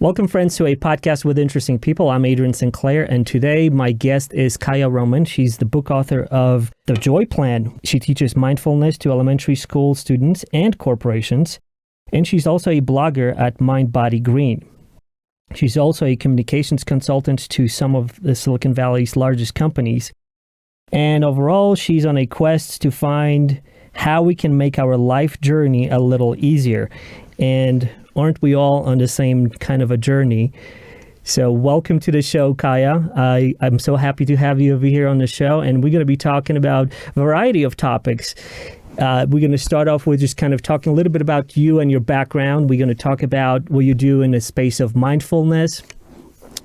Welcome, friends, to a podcast with interesting people. I'm Adrian Sinclair, and today my guest is Kaia Roman. She's the book author of The Joy Plan. She teaches mindfulness to elementary school students and corporations, and she's also a blogger at Mind Body Green. She's also a communications consultant to some of the Silicon Valley's largest companies. And overall, she's on a quest to find how we can make our life journey a little easier. And aren't we all on the same kind of a journey? So welcome to the show, Kaia. I'm so happy to have you over here on the show, and we're going to be talking about a variety of topics. We're going to start off with just kind of talking a little bit about you and your background. We're going to talk about what you do in the space of mindfulness.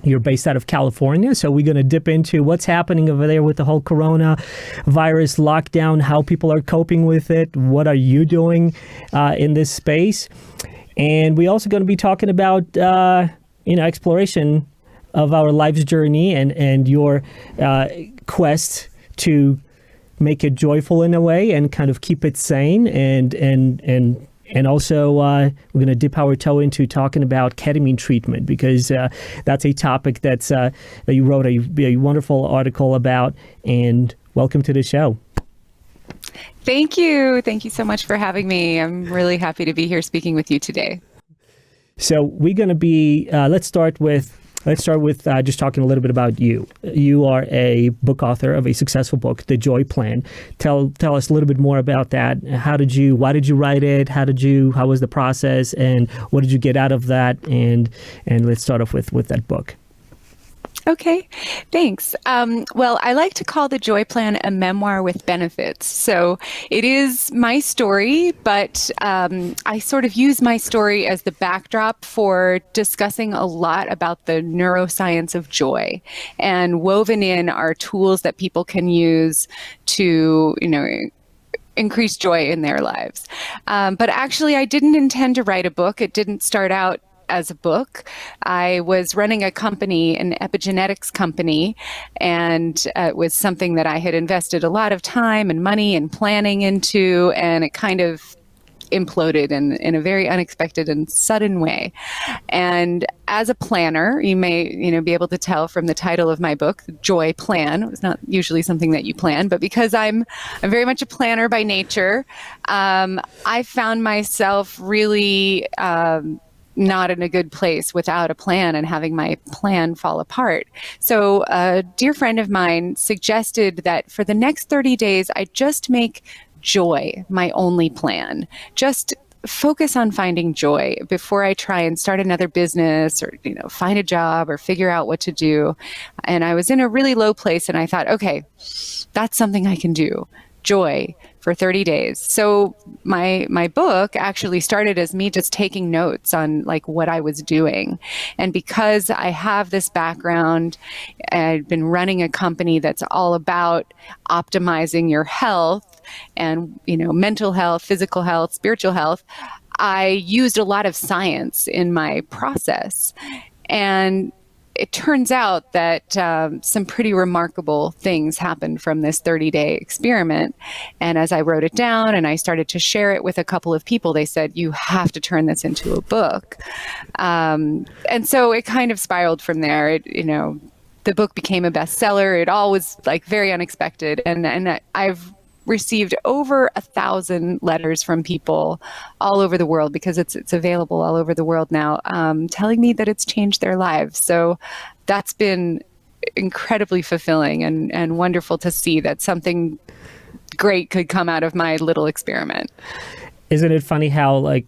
You're based out of California, so we're going to dip into what's happening over there with the whole coronavirus lockdown, how people are coping with it, what are you doing in this space. And we're also going to be talking about, exploration of our life's journey and your quest to make it joyful in a way and kind of keep it sane. And also we're going to dip our toe into talking about ketamine treatment, because that's a topic that you wrote a wonderful article about. And welcome to the show. Thank you. Thank you so much for having me. I'm really happy to be here speaking with you today. So we're going to be, let's start with just talking a little bit about you. You are a book author of a successful book, The Joy Plan. Tell us a little bit more about that. Why did you write it? How was the process, and what did you get out of that? And let's start off with that book. Okay, thanks. Well, I like to call The Joy Plan a memoir with benefits. So it is my story, but I sort of use my story as the backdrop for discussing a lot about the neuroscience of joy. And woven in are tools that people can use to, increase joy in their lives. But actually, I didn't intend to write a book. It didn't start out as a book. I was running a company, an epigenetics company, and it was something that I had invested a lot of time and money and planning into, and it kind of imploded in a very unexpected and sudden way. And as a planner, you may be able to tell from the title of my book, The Joy Plan. It was not usually something that you plan, but because I'm very much a planner by nature, I found myself really not in a good place without a plan and having my plan fall apart. So a dear friend of mine suggested that for the next 30 days, I just make joy my only plan. Just focus on finding joy before I try and start another business or, find a job or figure out what to do. And I was in a really low place, and I thought, okay, that's something I can do. Joy for 30 days. So my book actually started as me just taking notes on what I was doing. And because I have this background, I've been running a company that's all about optimizing your health and, mental health, physical health, spiritual health, I used a lot of science in my process. And it turns out that some pretty remarkable things happened from this 30-day experiment. And as I wrote it down and I started to share it with a couple of people, they said, you have to turn this into a book. And so it kind of spiraled from there. The book became a bestseller. It all was very unexpected. And I've received over 1,000 letters from people all over the world, because it's available all over the world now, telling me that it's changed their lives. So that's been incredibly fulfilling and wonderful to see that something great could come out of my little experiment. Isn't it funny how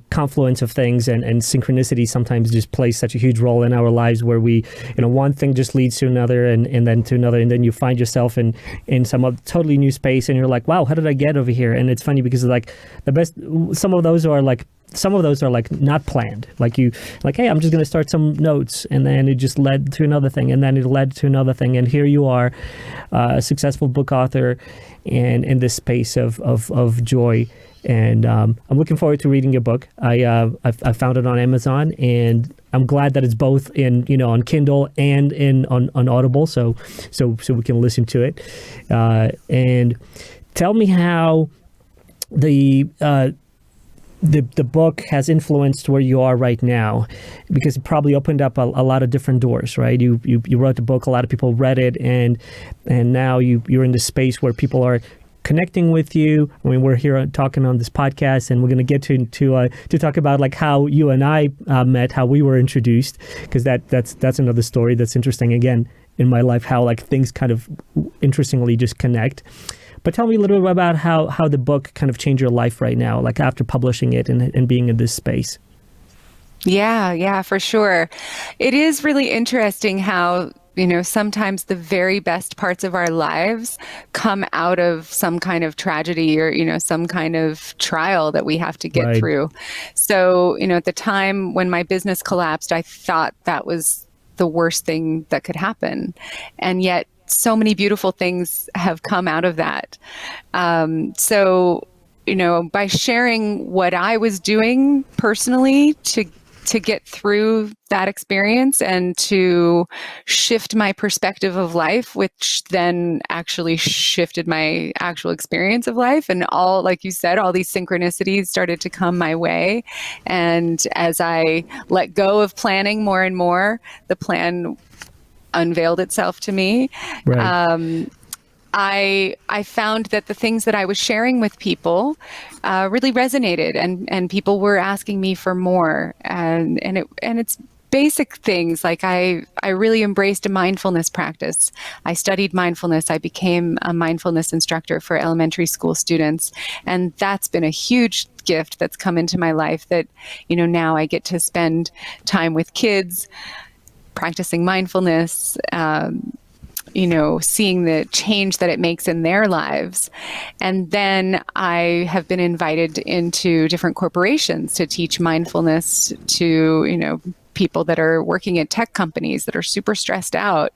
confluence of things and synchronicity sometimes just plays such a huge role in our lives, where we, one thing just leads to another and then to another, and then you find yourself in some totally new space, and you're like, wow, how did I get over here? And it's funny because the best, some of those are not planned. Hey, I'm just going to start some notes, and then it just led to another thing, and then it led to another thing, and here you are, a successful book author, and in this space of joy. And I'm looking forward to reading your book. I found it on Amazon, and I'm glad that it's both in on Kindle and on Audible, so we can listen to it. And tell me how the the book has influenced where you are right now, because it probably opened up a lot of different doors, right? You wrote the book, a lot of people read it, and now you're in the space where people are connecting with you. I mean, we're here talking on this podcast, and we're going to get to talk about like how you and I met, how we were introduced, because that's another story that's interesting again in my life, how like things kind of interestingly just connect. But tell me a little bit about how the book kind of changed your life right now, like after publishing it and being in this space. Yeah, for sure. It is really interesting how, sometimes the very best parts of our lives come out of some kind of tragedy or, some kind of trial that we have to get through. So, at the time when my business collapsed, I thought that was the worst thing that could happen. And yet, so many beautiful things have come out of that. So, by sharing what I was doing personally to get through that experience and to shift my perspective of life, which then actually shifted my actual experience of life. And all, like you said, all these synchronicities started to come my way. And as I let go of planning more and more, the plan unveiled itself to me. Right. I found that the things that I was sharing with people really resonated, and people were asking me for more. And it's basic things like I really embraced a mindfulness practice. I studied mindfulness. I became a mindfulness instructor for elementary school students, and that's been a huge gift that's come into my life. That now I get to spend time with kids, practicing mindfulness, seeing the change that it makes in their lives. And then I have been invited into different corporations to teach mindfulness to, people that are working at tech companies that are super stressed out.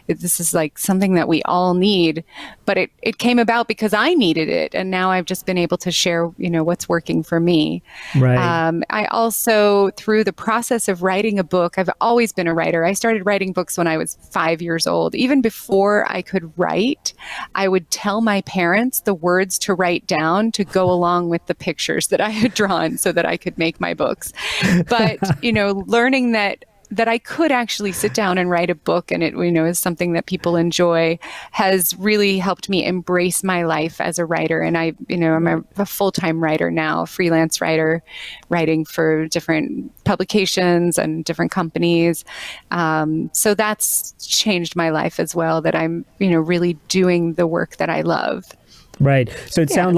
This is like something that we all need, but it came about because I needed it. And now I've just been able to share, what's working for me. Right. I also, through the process of writing a book, I've always been a writer. I started writing books when I was 5 years old. Even before I could write, I would tell my parents the words to write down to go along with the pictures that I had drawn so that I could make my books. But, learning that I could actually sit down and write a book, and it, is something that people enjoy, has really helped me embrace my life as a writer. And I'm a full-time writer now, freelance writer, writing for different publications and different companies. So that's changed my life as well, that I'm, really doing the work that I love. Right. So it sounds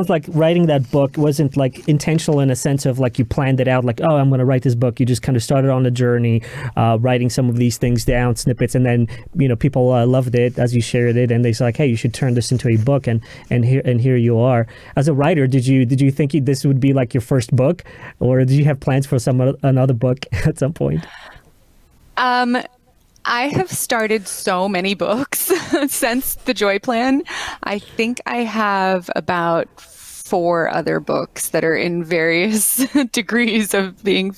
like writing that book wasn't like intentional in a sense of like you planned it out, like, oh, I'm going to write this book. You just kind of started on a journey, writing some of these things down, snippets, and then people loved it as you shared it, and they said like, hey, you should turn this into a book, and here you are. As a writer, did you think this would be like your first book, or did you have plans for another book at some point? I have started so many books since the Joy Plan. I think I have about 4 other books that are in various degrees of being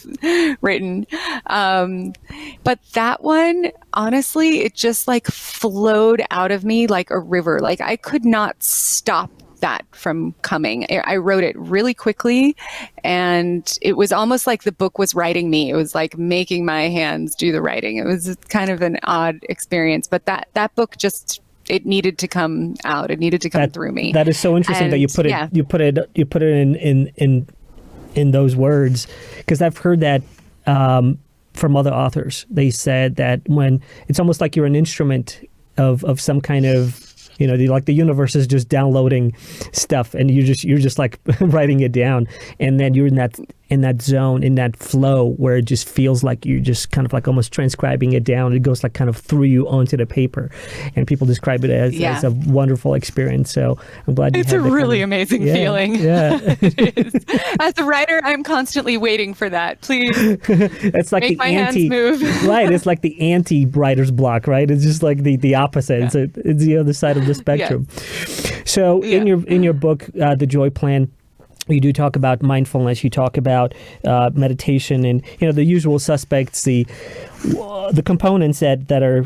written. But that one, honestly, it just like flowed out of me like a river. Like I could not stop that from coming. I wrote it really quickly, and it was almost like the book was writing me. It was like making my hands do the writing. It was kind of an odd experience, but that book just, it needed to come out. It needed to come through me. That is so interesting that you put it in those words, because I've heard that from other authors. They said that when it's almost like you're an instrument of some kind of, like the universe is just downloading stuff, and you're just like writing it down, and then you're in that zone, in that flow where it just feels like you're just kind of like almost transcribing it down. It goes like kind of through you onto the paper, and people describe it as a wonderful experience. So I'm glad it's a really amazing feeling. Yeah, it is. As a writer, I'm constantly waiting for that. Please, it's like make my hands move. Right, it's like the anti-writer's block, right? It's just like the opposite. Yeah. It's the other side of the spectrum. Yeah. So in your book, The Joy Plan, you do talk about mindfulness. You talk about meditation, and the usual suspects, the components that are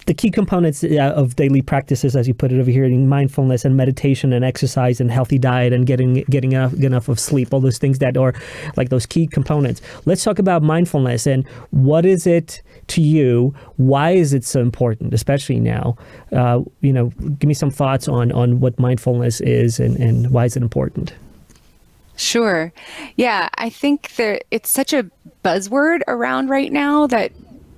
the key components of daily practices, as you put it over here, in mindfulness and meditation and exercise and healthy diet and getting enough of sleep, all those things that are like those key components. Let's talk about mindfulness and what is it to you? Why is it so important, especially now? Give me some thoughts on what mindfulness is and why is it important? Sure. Yeah, I think that it's such a buzzword around right now that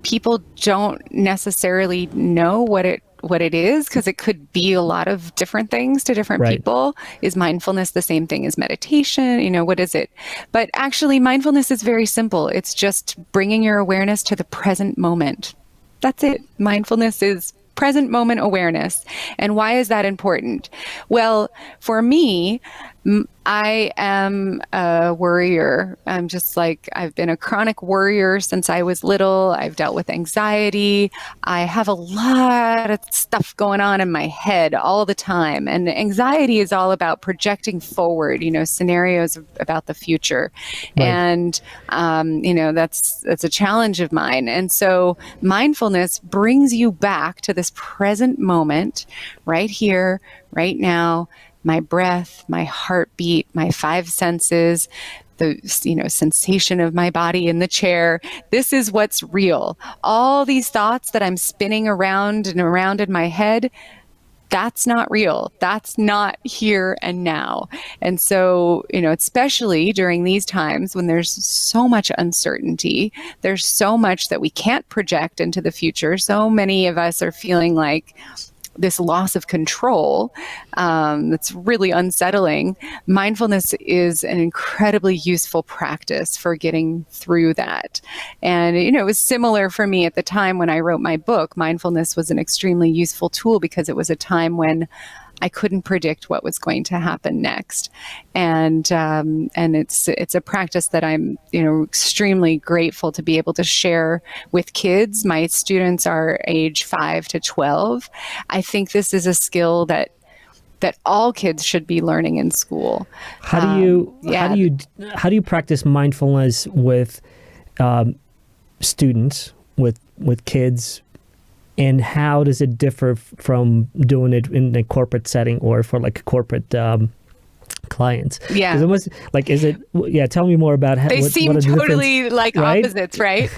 people don't necessarily know what it is, because it could be a lot of different things to different people. Is mindfulness the same thing as meditation? What is it? But actually, mindfulness is very simple. It's just bringing your awareness to the present moment. That's it. Mindfulness is present moment awareness. And why is that important? Well, for me, I am a worrier. I've been a chronic worrier since I was little. I've dealt with anxiety. I have a lot of stuff going on in my head all the time. And anxiety is all about projecting forward, scenarios about the future. Right. And, that's a challenge of mine. And so mindfulness brings you back to this present moment, right here, right now. My breath, my heartbeat, my 5 senses, the sensation of my body in the chair. This is what's real. All these thoughts that I'm spinning around and around in my head, that's not real. That's not here and now. And so, especially during these times when there's so much uncertainty, there's so much that we can't project into the future. So many of us are feeling like this loss of control that's really unsettling. Mindfulness is an incredibly useful practice for getting through that. And, it was similar for me at the time when I wrote my book. Mindfulness was an extremely useful tool because it was a time when I couldn't predict what was going to happen next. And it's a practice that I'm, extremely grateful to be able to share with kids. My students are age 5 to 12. I think this is a skill that all kids should be learning in school. How do you practice mindfulness with students, with kids? And how does it differ from doing it in a corporate setting or for like corporate clients? Yeah. Almost, tell me more about how they seem totally like right? opposites, right?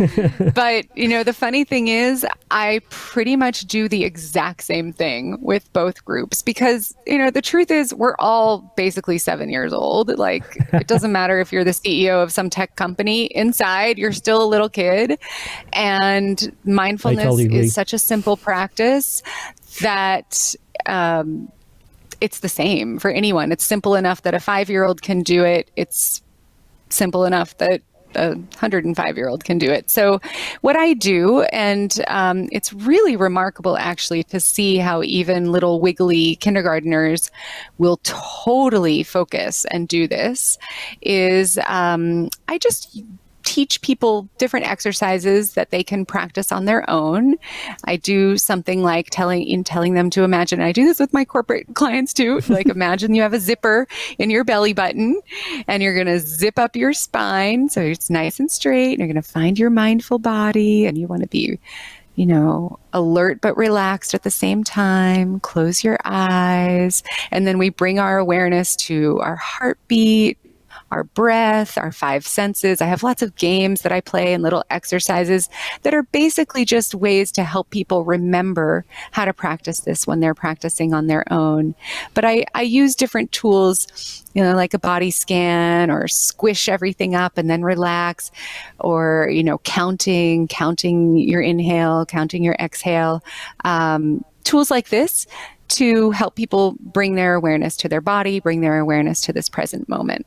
But, the funny thing is I pretty much do the exact same thing with both groups because, the truth is we're all basically 7 years old. Like, it doesn't matter if you're the CEO of some tech company. Inside, you're still a little kid. And mindfulness is such a simple practice that it's the same for anyone. It's simple enough that a 5-year-old can do it. It's simple enough that a 105-year-old can do it. So what I do, and it's really remarkable actually to see how even little wiggly kindergartners will totally focus and do this, is I just teach people different exercises that they can practice on their own. I do something like telling them to imagine, and I do this with my corporate clients too, like imagine you have a zipper in your belly button and you're going to zip up your spine so it's nice and straight, and you're going to find your mindful body, and you want to be alert but relaxed at the same time. Close your eyes. And then we bring our awareness to our heartbeat, our breath, our 5 senses. I have lots of games that I play and little exercises that are basically just ways to help people remember how to practice this when they're practicing on their own. But I use different tools, like a body scan, or squish everything up and then relax, or, counting your inhale, counting your exhale, tools like this to help people bring their awareness to their body, bring their awareness to this present moment.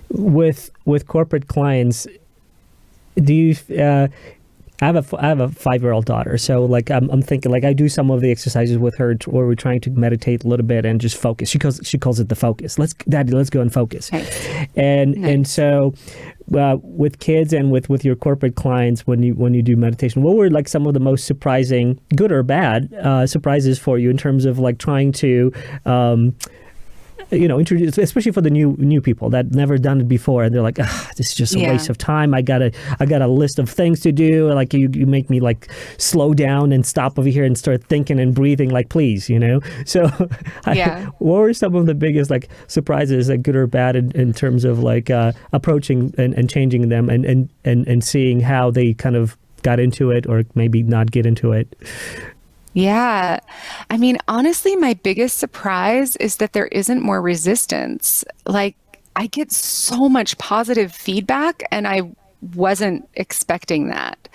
With corporate clients, do you? I have a 5-year-old daughter, so I'm thinking I do some of the exercises with her, where we're trying to meditate a little bit and just focus. She calls it the focus. Let's go and focus. Nice. And so with kids and with your corporate clients, when you do meditation, what were some of the most surprising, good or bad, surprises for you in terms of trying to introduce, especially for the new people that never done it before, and they're like, this is just a waste of time. I got a list of things to do. Like you make me like slow down and stop over here and start thinking and breathing. Like, please, So, what were some of the biggest like surprises, like good or bad, in terms of like approaching and changing them and seeing how they kind of got into it or maybe not get into it? Yeah. I mean, honestly, my biggest surprise is that there isn't more resistance. Like, I get so much positive feedback, and I wasn't expecting that.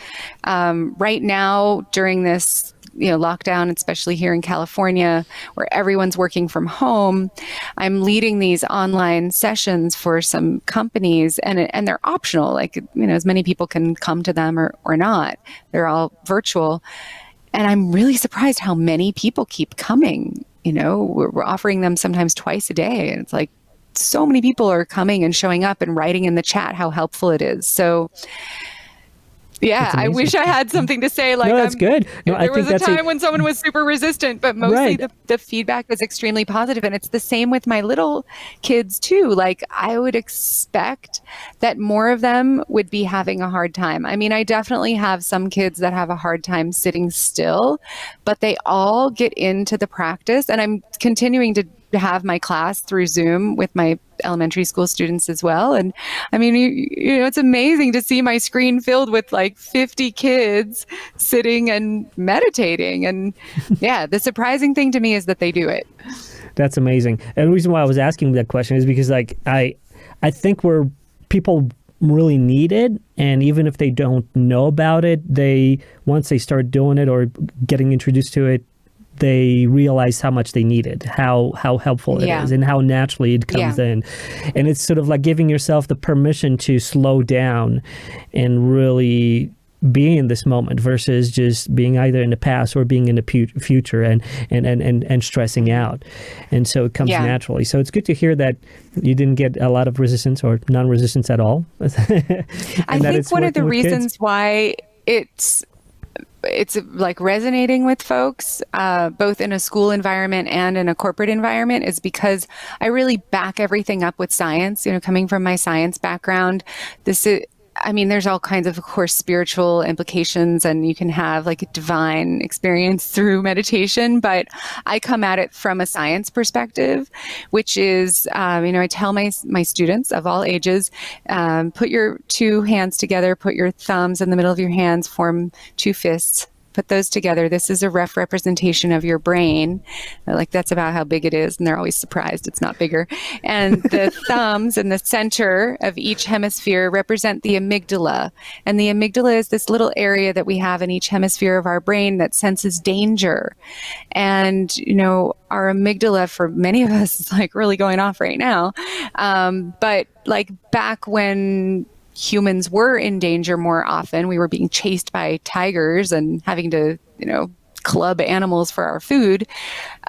Right now, during this lockdown, especially here in California, where everyone's working from home, I'm leading these online sessions for some companies, and they're optional. Like, as many people can come to them or not. They're all virtual. And I'm really surprised how many people keep coming. We're offering them sometimes twice a day. And it's like so many people are coming and showing up and writing in the chat how helpful it is. So yeah, I wish I had something to say. Like, no, that's good. No, there was a time when someone was super resistant, but mostly the feedback is extremely positive. And it's the same with my little kids too. Like, I would expect that more of them would be having a hard time. I mean, I definitely have some kids that have a hard time sitting still, but they all get into the practice. And I'm continuing to have my class through Zoom with my elementary school students as well. And I mean, it's amazing to see my screen filled with like 50 kids sitting and meditating. And yeah, the surprising thing to me is that they do it. That's amazing. And the reason why I was asking that question is because like I think where people really need it, and even if they don't know about it, once they start doing it or getting introduced to it, they realize how much they need it, how helpful it is, and how naturally it comes in. And it's sort of like giving yourself the permission to slow down and really be in this moment versus just being either in the past or being in the future and stressing out. And so it comes naturally. So it's good to hear that you didn't get a lot of resistance or non-resistance at all. I think one of the reasons why it's like resonating with folks, both in a school environment and in a corporate environment, is because I really back everything up with science. Coming from my science background, there's all kinds of course, spiritual implications, and you can have like a divine experience through meditation. But I come at it from a science perspective, which is, I tell my students of all ages, put your two hands together, put your thumbs in the middle of your hands, form two fists. Put those together. This is a rough representation of your brain. Like, that's about how big it is. And they're always surprised it's not bigger. And the thumbs in the center of each hemisphere represent the amygdala. And the amygdala is this little area that we have in each hemisphere of our brain that senses danger. And, our amygdala for many of us is like really going off right now. But like back when humans were in danger more often, we were being chased by tigers and having to, club animals for our food.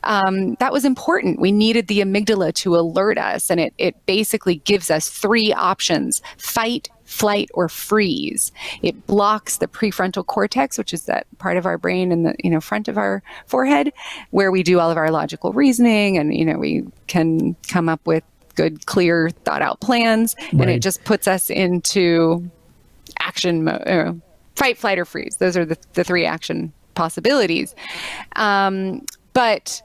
That was important. We needed the amygdala to alert us. And it basically gives us three options: fight, flight, or freeze. It blocks the prefrontal cortex, which is that part of our brain in the front of our forehead, where we do all of our logical reasoning, and we can come up with good, clear, thought out plans. Right. And it just puts us into action mode, fight, flight, or freeze. Those are the three action possibilities. But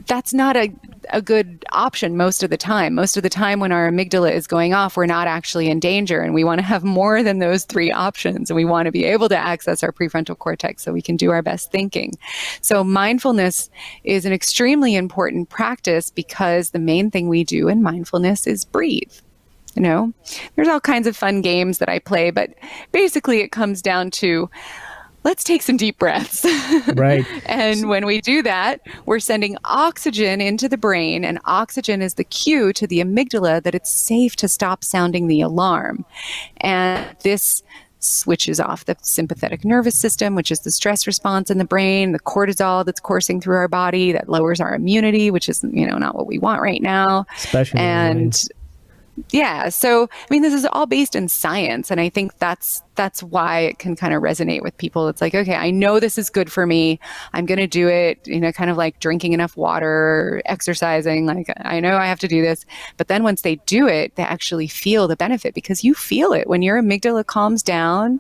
that's not a good option most of the time. Most of the time when our amygdala is going off, we're not actually in danger, and we want to have more than those three options, and we want to be able to access our prefrontal cortex so we can do our best thinking. So mindfulness is an extremely important practice because the main thing we do in mindfulness is breathe. There's all kinds of fun games that I play, but basically it comes down to, let's take some deep breaths. Right. And when we do that, we're sending oxygen into the brain, and oxygen is the cue to the amygdala that it's safe to stop sounding the alarm. And this switches off the sympathetic nervous system, which is the stress response in the brain, the cortisol that's coursing through our body that lowers our immunity, which is, not what we want right now. Especially Yeah. So, I mean, this is all based in science. And I think that's why it can kind of resonate with people. It's like, okay, I know this is good for me. I'm going to do it, kind of like drinking enough water, exercising. Like, I know I have to do this. But then once they do it, they actually feel the benefit, because you feel it when your amygdala calms down.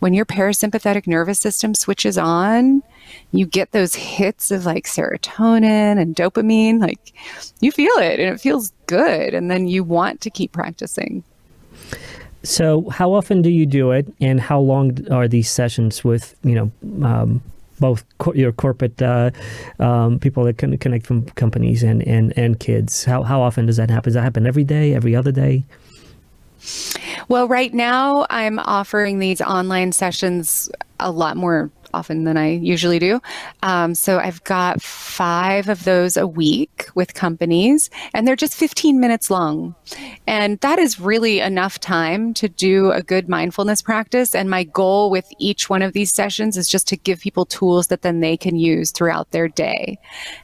When your parasympathetic nervous system switches on, you get those hits of like serotonin and dopamine. Like, you feel it and it feels good. And then you want to keep practicing. So how often do you do it, and how long are these sessions with, both your corporate people that can connect from companies and kids? How often does that happen? Does that happen every day, every other day? Well, right now I'm offering these online sessions a lot more often than I usually do. So I've got 5 of those a week with companies, and they're just 15 minutes long. And that is really enough time to do a good mindfulness practice. And my goal with each one of these sessions is just to give people tools that then they can use throughout their day.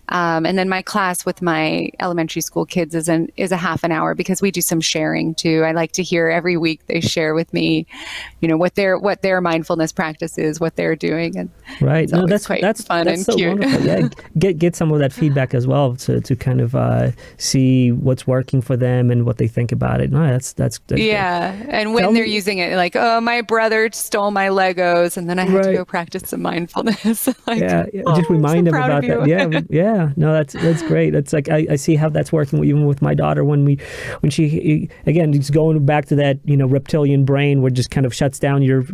And then my class with my elementary school kids is a half an hour, because we do some sharing too. I like to hear every week they share with me, what their mindfulness practice is, what they're doing. And right. No, that's fun and so cute. Wonderful. Yeah, get some of that feedback as well to kind of see what's working for them and what they think about it. No, that's yeah. Great. And when they're using it, like, oh, my brother stole my Legos, and then I had to go practice some mindfulness. Like, just remind them about that. Yeah. No, that's great. It's like I see how that's working even with my daughter when she again, just going back to that reptilian brain, where it just kind of shuts down your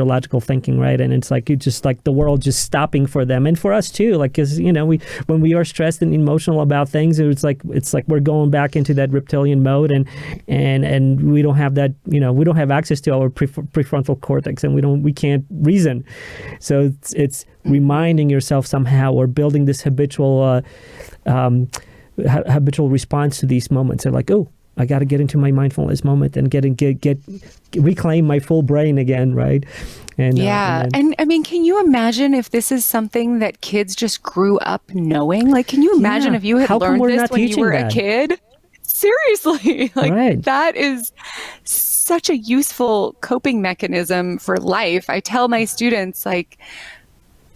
logical thinking, right? And it's like you just like the world just stopping for them, and for us too. Like, because when we are stressed and emotional about things, it's like we're going back into that reptilian mode, and we don't have that. We don't have access to our prefrontal cortex, and we can't reason. So it's reminding yourself somehow, or building this habitual response to these moments. They're like, oh, I got to get into my mindfulness moment and reclaim my full brain again, right? And and I mean, can you imagine if this is something that kids just grew up knowing? Like, can you imagine if you had learned this when you were a kid? Seriously, that is such a useful coping mechanism for life. I tell my students, like,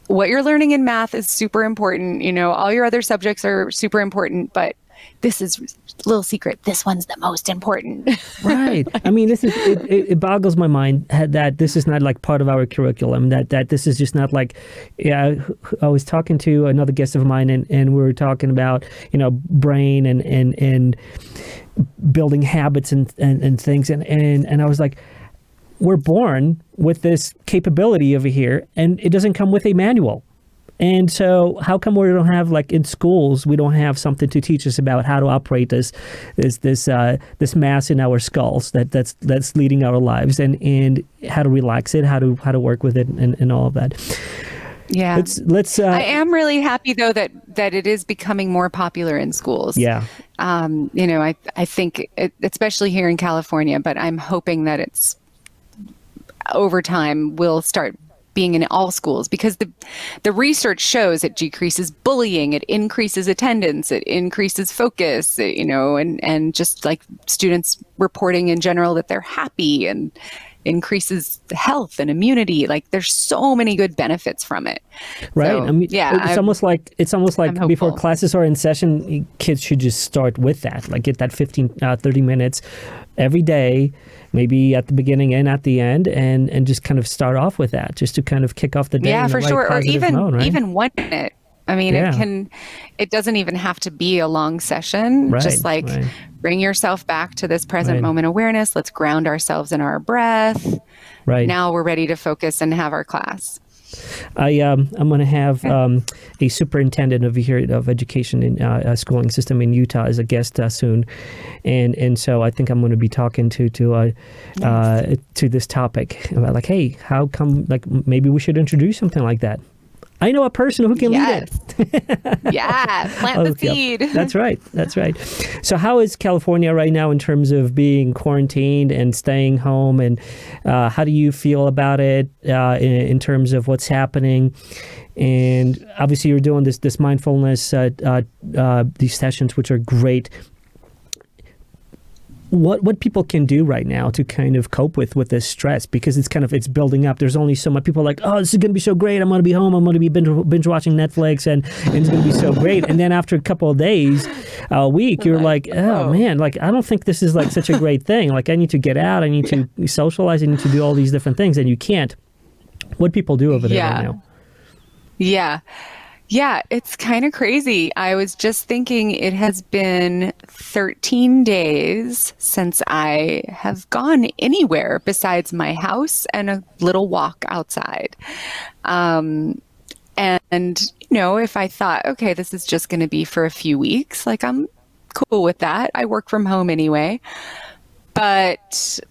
what you're learning in math is super important. All your other subjects are super important, but this is a little secret. This one's the most important. Right. I mean, it boggles my mind that this is not like part of our curriculum, that this is just not like, I was talking to another guest of mine, and we were talking about, brain and building habits and things. And I was like, we're born with this capability over here, and it doesn't come with a manual. And so how come we don't have, like in schools, we don't have something to teach us about how to operate this mass in our skulls that's leading our lives, and how to relax it, how to work with it, and all of that. Yeah. I am really happy though that it is becoming more popular in schools. Yeah. I think especially here in California, but I'm hoping that it's over time will start being in all schools, because the research shows it decreases bullying, it increases attendance, it increases focus, and just like students reporting in general that they're happy, and increases health and immunity. Like, there's so many good benefits from it. Right. So, I mean, it's almost like before classes are in session, kids should just start with that, like get that 30 minutes every day, maybe at the beginning and at the end, and just kind of start off with that, just to kind of kick off the day. Yeah, for sure. Or even mode, right? even 1 minute. I mean, it doesn't even have to be a long session. Right, just like bring yourself back to this present moment awareness. Let's ground ourselves in our breath. Right. Now we're ready to focus and have our class. I'm going to have a superintendent over here of education in schooling system in Utah as a guest soon, and so I think I'm going to be talking to this topic about, like, hey, how come, like, maybe we should introduce something like that. I know a person who can lead it. Yeah, plant the seed. That's right. So how is California right now in terms of being quarantined and staying home? And how do you feel about it in terms of what's happening? And obviously you're doing this mindfulness, these sessions, which are great. what people can do right now to kind of cope with this stress, because it's building up. There's only so much. People are like, oh, this is going to be so great. I'm going to be home. I'm going to be binge watching Netflix, and it's going to be so great. And then after a couple of days, a week, you're like, oh man, like I don't think this is like such a great thing. Like I need to get out. I need to socialize. I need to do all these different things, and you can't. What people do over there right now? Yeah, it's kind of crazy. I was just thinking it has been 13 days since I have gone anywhere besides my house and a little walk outside. And, if I thought, okay, this is just going to be for a few weeks, like I'm cool with that. I work from home anyway. But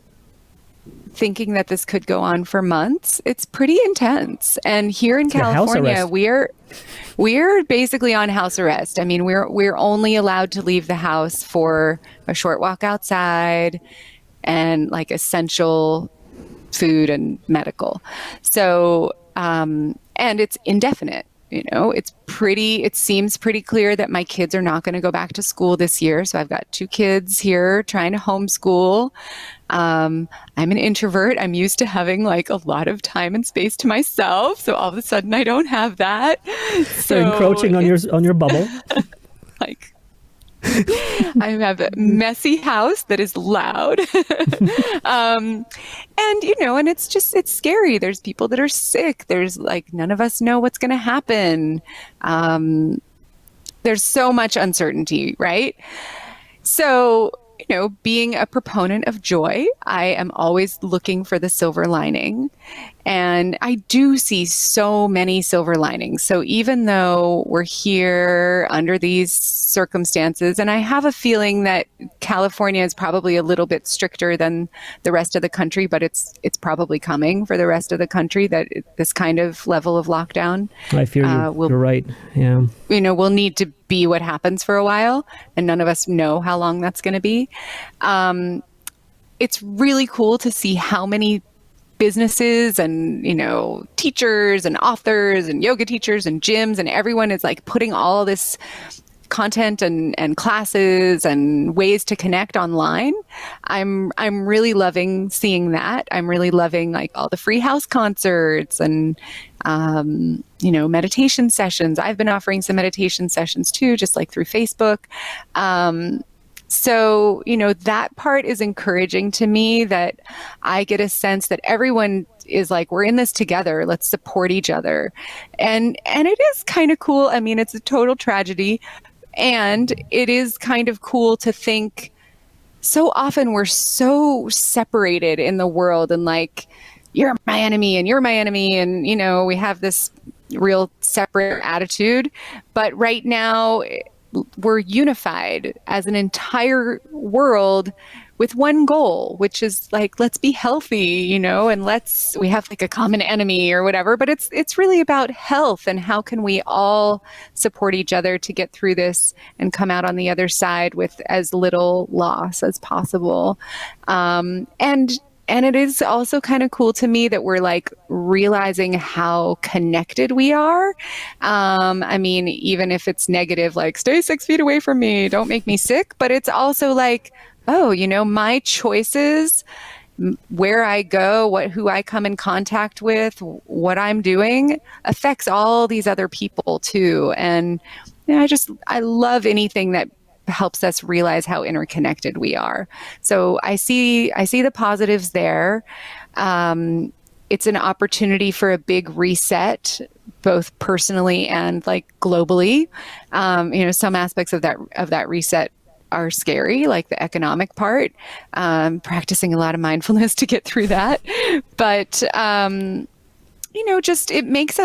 thinking that this could go on for months, it's pretty intense. And here in California, we're basically on house arrest. I mean, we're only allowed to leave the house for a short walk outside and like essential food and medical. So, and it's indefinite. It seems pretty clear that my kids are not going to go back to school this year. So I've got 2 kids here trying to homeschool. I'm an introvert. I'm used to having like a lot of time and space to myself. So all of a sudden I don't have that. So encroaching on your bubble. Like I have a messy house that is loud. And it's scary. There's people that are sick. There's like, none of us know what's going to happen. There's so much uncertainty, right? So, being a proponent of joy, I am always looking for the silver lining. And I do see so many silver linings. So even though we're here under these circumstances, and I have a feeling that California is probably a little bit stricter than the rest of the country, but it's probably coming for the rest of the country, that this kind of level of lockdown. I fear you're right. Yeah. We'll need to be what happens for a while, and none of us know how long that's going to be. It's really cool to see how many businesses and, teachers and authors and yoga teachers and gyms and everyone is like putting all this content and classes and ways to connect online. I'm really loving seeing that. I'm really loving like all the free house concerts and, meditation sessions. I've been offering some meditation sessions too, just like through Facebook. So, that part is encouraging to me, that I get a sense that everyone is like, we're in this together. Let's support each other. And it is kind of cool. I mean, it's a total tragedy. And it is kind of cool to think so often we're so separated in the world, and like, you're my enemy and you're my enemy. And, we have this real separate attitude. But right now, we're unified as an entire world with one goal, which is like, let's be healthy, and we have like a common enemy or whatever, but it's really about health and how can we all support each other to get through this and come out on the other side with as little loss as possible. And it is also kind of cool to me that we're like realizing how connected we are. I mean, even if it's negative, like stay 6 feet away from me, don't make me sick. But it's also like, oh, my choices, where I go, who I come in contact with, what I'm doing affects all these other people too. And I love anything that helps us realize how interconnected we are. So I see the positives there. It's an opportunity for a big reset, both personally and like globally. Some aspects of that reset are scary, like the economic part. Practicing a lot of mindfulness to get through that, but just it makes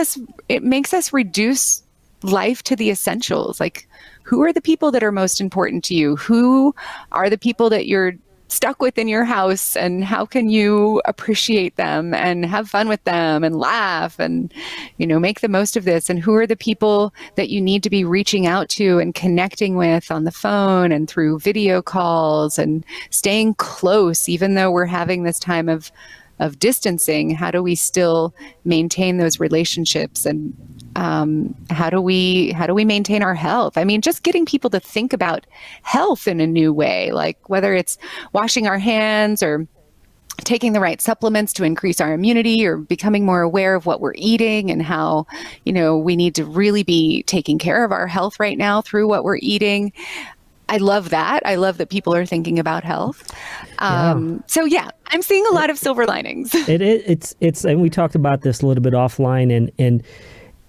us reduce life to the essentials. Like, who are the people that are most important to you? Who are the people that you're stuck with in your house, and how can you appreciate them and have fun with them and laugh and, make the most of this? And who are the people that you need to be reaching out to and connecting with on the phone and through video calls and staying close, even though we're having this time of distancing? How do we still maintain those relationships? And how do we maintain our health? I mean, just getting people to think about health in a new way, like whether it's washing our hands or taking the right supplements to increase our immunity, or becoming more aware of what we're eating and how, we need to really be taking care of our health right now through what we're eating. I love that. I love that people are thinking about health. So yeah, I'm seeing a lot of silver linings. It's and we talked about this a little bit offline,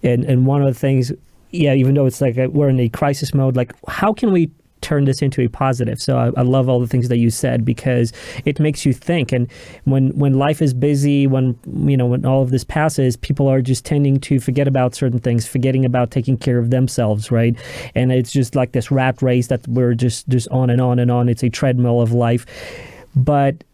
and one of the things, even though it's like we're in a crisis mode, like how can we turn this into a positive? So I love all the things that you said, because it makes you think. And when life is busy, when all of this passes, people are just tending to forget about certain things, forgetting about taking care of themselves, right? And it's just like this rat race that we're just on and on and on. It's a treadmill of life. But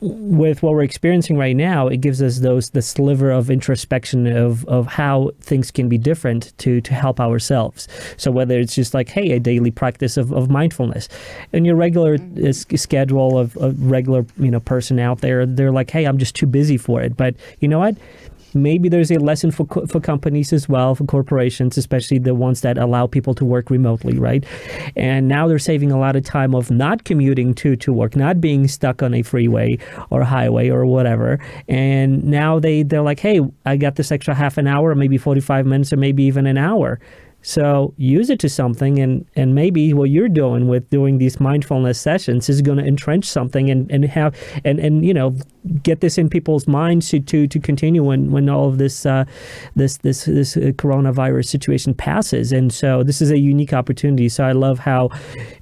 with what we're experiencing right now, it gives us the sliver of introspection of how things can be different to help ourselves. So whether it's just like, hey, a daily practice of mindfulness, in your regular schedule of a regular person out there, they're like, hey, I'm just too busy for it. But you know what? Maybe there's a lesson for companies as well, for corporations, especially the ones that allow people to work remotely, right? And now they're saving a lot of time of not commuting to work, not being stuck on a freeway or highway or whatever. And now they're like, hey, I got this extra half an hour, maybe 45 minutes, or maybe even an hour. So use it to something, and maybe what you're doing with doing these mindfulness sessions is going to entrench something and get this in people's minds to continue when all of this coronavirus situation passes. And so this is a unique opportunity. So I love how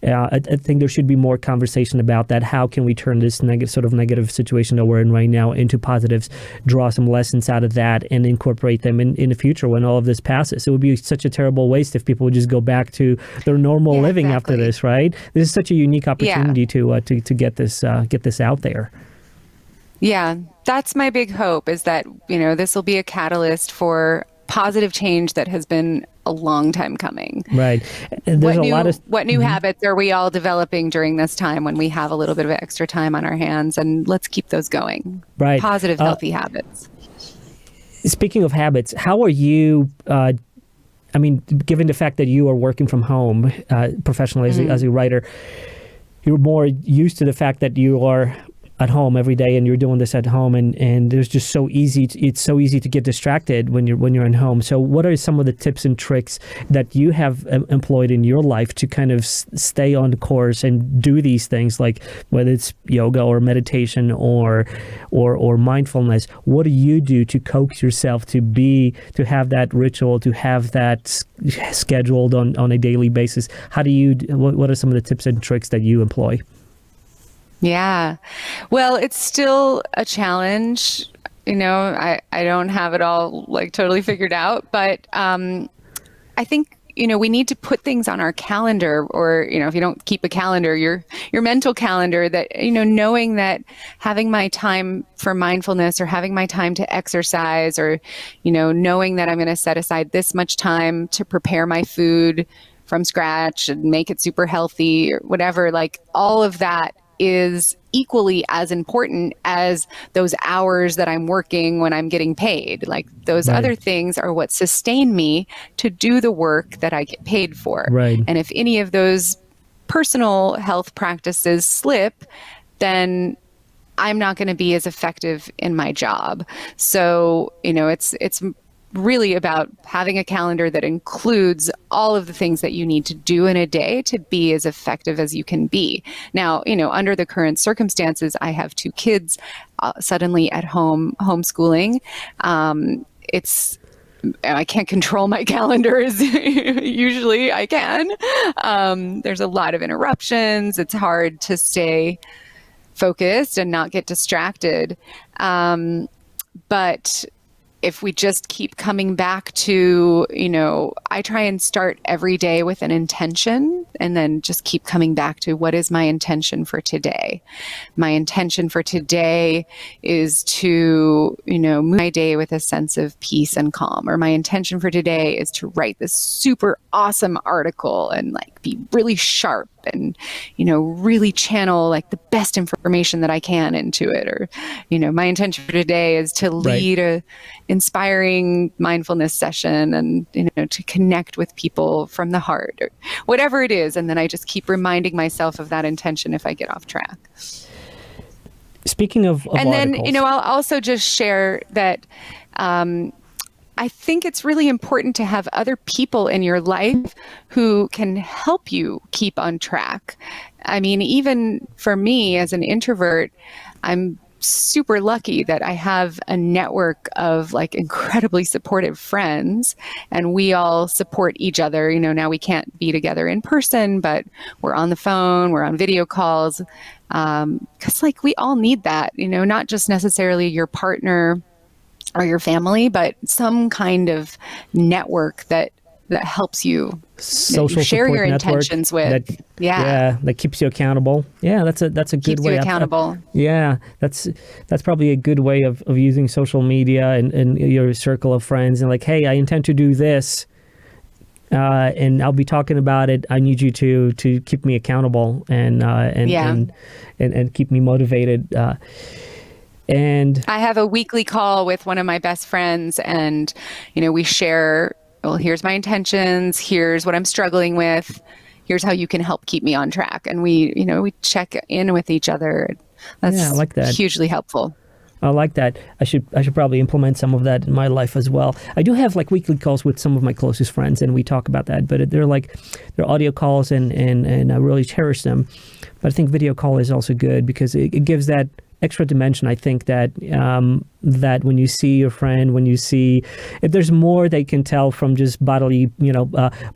I think there should be more conversation about that. How can we turn this negative situation that we're in right now into positives, draw some lessons out of that, and incorporate them in the future when all of this passes? It would be such a terrible waste if people would just go back to their normal living after this, right? This is such a unique opportunity to get this out there. Yeah, that's my big hope, is that, this will be a catalyst for positive change that has been a long time coming. Right. And there's what new habits are we all developing during this time when we have a little bit of extra time on our hands? And let's keep those going. Right. Positive, healthy habits. Speaking of habits, how are you, given the fact that you are working from home professionally as a writer, you're more used to the fact that you are at home every day and you're doing this at home, and there's just it's so easy to get distracted when you're at home. So what are some of the tips and tricks that you have employed in your life to kind of stay on the course and do these things, like whether it's yoga or meditation or mindfulness? What do you do to coax yourself to have that ritual, to have that scheduled on a daily basis? What are some of the tips and tricks that you employ? Yeah. Well, it's still a challenge. I don't have it all totally figured out, but I think, we need to put things on our calendar, or, if you don't keep a calendar, your mental calendar, that, knowing that having my time for mindfulness, or having my time to exercise, or, knowing that I'm going to set aside this much time to prepare my food from scratch and make it super healthy or whatever, all of that is equally as important as those hours that I'm working when I'm getting paid. Those other things are what sustain me to do the work that I get paid for. Right. And if any of those personal health practices slip, then I'm not going to be as effective in my job. So, it's really about having a calendar that includes all of the things that you need to do in a day to be as effective as you can be. Now, under the current circumstances, I have 2 kids suddenly at home homeschooling. I can't control my calendar as usually I can. There's a lot of interruptions. It's hard to stay focused and not get distracted. But if we just keep coming back to, I try and start every day with an intention, and then just keep coming back to, what is my intention for today? My intention for today is to, move my day with a sense of peace and calm. Or my intention for today is to write this super awesome article and be really sharp and, really channel like the best information that I can into it. Or, my intention for today is to lead a inspiring mindfulness session and, to connect with people from the heart or whatever it is. And then I just keep reminding myself of that intention if I get off track. Speaking of and articles. then, I'll also just share that I think it's really important to have other people in your life who can help you keep on track. I mean, even for me as an introvert, I'm super lucky that I have a network of like incredibly supportive friends, and we all support each other. Now we can't be together in person, but we're on the phone, we're on video calls, because like we all need that, not just necessarily your partner or your family, but some kind of network that helps you social share your network intentions with. That keeps you accountable. Yeah, that's a good keeps way. You accountable. That's probably a good way of using social media and your circle of friends, and like, hey, I intend to do this, and I'll be talking about it. I need you to keep me accountable and keep me motivated. And I have a weekly call with one of my best friends, and, we share, well, here's my intentions, here's what I'm struggling with, here's how you can help keep me on track. And we check in with each other. That's I like that. Hugely helpful. I like that. I should probably implement some of that in my life as well. I do have like weekly calls with some of my closest friends, and we talk about that, but they're audio calls and I really cherish them. But I think video call is also good because it gives that extra dimension. I think that that when you see your friend, if there's more they can tell from just bodily,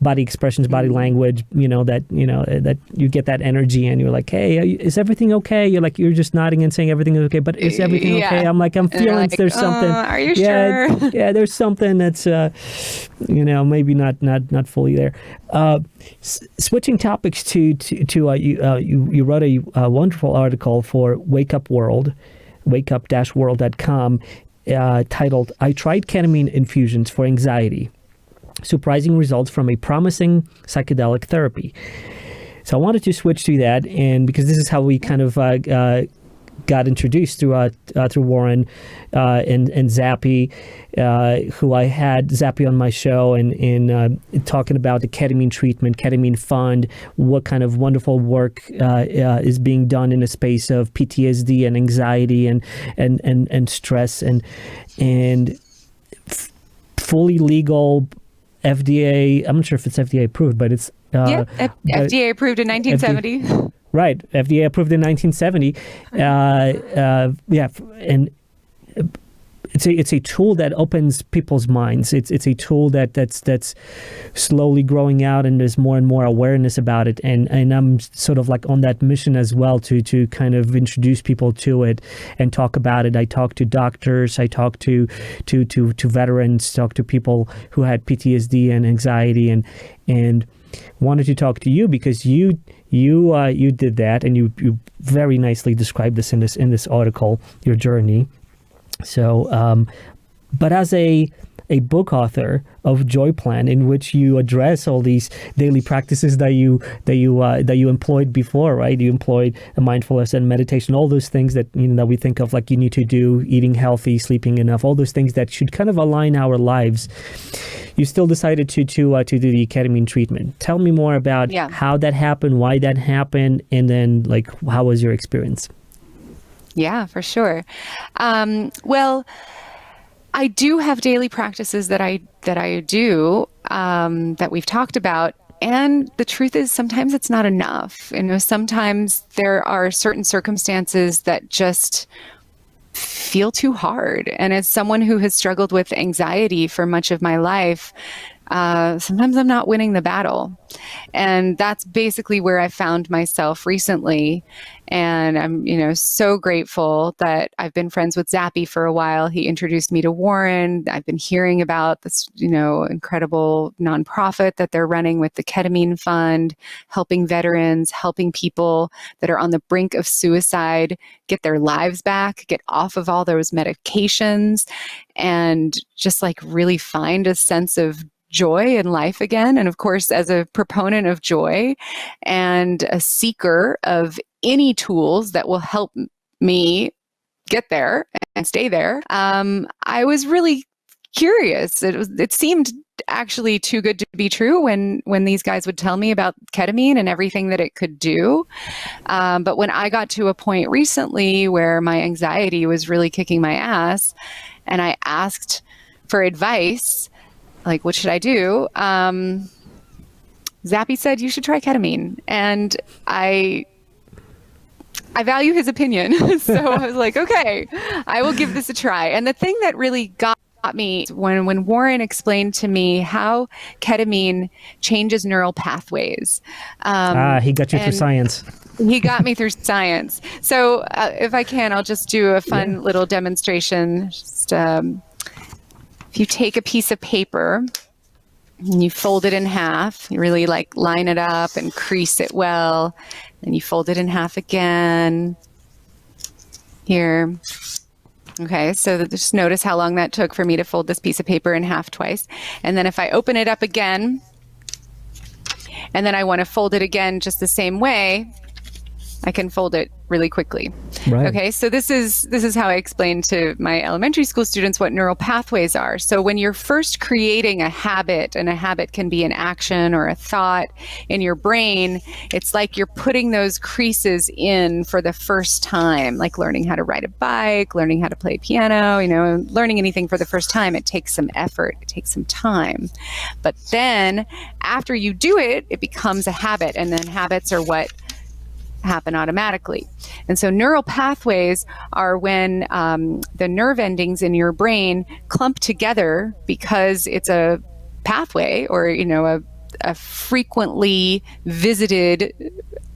body expressions, body language, that you get that energy and you're like, hey, is everything okay? You're just nodding and saying everything is okay, but is everything okay? I'm like, I'm feeling like, there's something. Are you sure? Yeah, there's something that's, maybe not fully there. Switching topics to you wrote a wonderful article for wakeup-world.com titled, I tried ketamine infusions for anxiety. Surprising results from a promising psychedelic therapy. So I wanted to switch to that, and because this is how we kind of got introduced through Warren and Zappy, who I had Zappy on my show and talking about the ketamine treatment, ketamine fund, what kind of wonderful work is being done in the space of PTSD and anxiety and stress and fully legal FDA. I'm not sure if it's FDA approved, but it's FDA approved in 1970. Right, FDA approved in 1970. And it's a tool that opens people's minds. It's a tool that's slowly growing out, and there's more and more awareness about it. And I'm sort of like on that mission as well to kind of introduce people to it and talk about it. I talk to doctors, I talk to veterans, talk to people who had PTSD and anxiety, and wanted to talk to you because you did that, and you very nicely described this in this article, your journey. So, but as a book author of Joy Plan, in which you address all these daily practices that you employed before, right? You employed mindfulness and meditation, all those things that that we think of like you need to do, eating healthy, sleeping enough, all those things that should kind of align our lives. You still decided to do the ketamine treatment. Tell me more about how that happened, why that happened, and then like how was your experience? Yeah, for sure. Well, I do have daily practices that I do that we've talked about. And the truth is sometimes it's not enough. Sometimes there are certain circumstances that just feel too hard. And as someone who has struggled with anxiety for much of my life, sometimes I'm not winning the battle. And that's basically where I found myself recently. And I'm, so grateful that I've been friends with Zappy for a while. He introduced me to Warren. I've been hearing about this, incredible nonprofit that they're running with the Ketamine Fund, helping veterans, helping people that are on the brink of suicide get their lives back, get off of all those medications, and just like really find a sense of joy in life again. And of course, as a proponent of joy and a seeker of any tools that will help me get there and stay there, I was really curious. It seemed actually too good to be true when these guys would tell me about ketamine and everything that it could do. But when I got to a point recently where my anxiety was really kicking my ass, and I asked for advice, like, what should I do? Zappy said, you should try ketamine. And I value his opinion. So I was like, okay, I will give this a try. And the thing that really got me when Warren explained to me how ketamine changes neural pathways. He got you through science. He got me through science. So if I can, I'll just do a fun little demonstration. Just, if you take a piece of paper and you fold it in half, you really like line it up and crease it well. Then you fold it in half again. Here. Okay, so just notice how long that took for me to fold this piece of paper in half twice. And then if I open it up again, and then I want to fold it again just the same way, I can fold it really quickly. Right. Okay, so this is how I explain to my elementary school students what neural pathways are. So when you're first creating a habit, and a habit can be an action or a thought in your brain, it's like you're putting those creases in for the first time, like learning how to ride a bike, learning how to play piano, learning anything for the first time. It takes some effort, it takes some time. But then after you do it, it becomes a habit, and then habits are what happen automatically. And so neural pathways are when the nerve endings in your brain clump together because it's a pathway or, a frequently visited